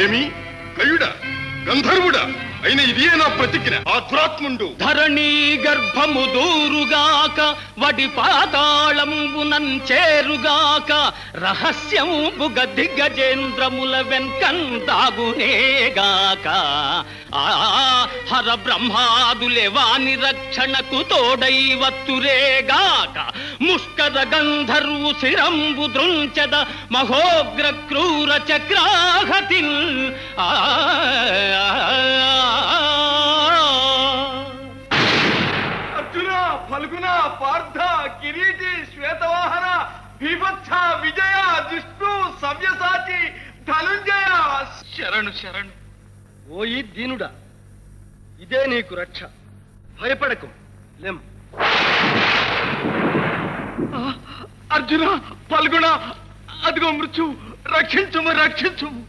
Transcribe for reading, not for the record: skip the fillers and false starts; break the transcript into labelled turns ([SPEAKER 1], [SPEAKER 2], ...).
[SPEAKER 1] ఏమి కయుడా గంధర్వుడా అయిన ఇదే నా ప్రతిజ్ఞ. ఆ దురాత్ముండు
[SPEAKER 2] ధరణీ గర్భము దూరుగాక వడి పాతాళంబునం చేరుగాక రహస్యంబుగ దిగ్గజేంద్రముల వెన్కందాగునేగాక హర బ్రహ్మాదులే వాని రక్షణకు తోడై వత్తురేగాక ముష్కర గంధర్వు శిరంబు దృంచద మహోగ్ర క్రూర చక్రాహతిల్
[SPEAKER 3] అర్జున ఫల్గుణ పార్థ కిరీటి శ్వేతవాహన భీభత్స విజయ జిష్ణు సవ్యసాచి ధనుంజయ శరణు శరణు.
[SPEAKER 2] ఓయి దీనుడా, ఇదే నీకు రక్ష. భయపడకు, లెం.
[SPEAKER 3] అర్జున ఫల్గుణ అదిగో మృత్యు రక్షించుము రక్షించుము.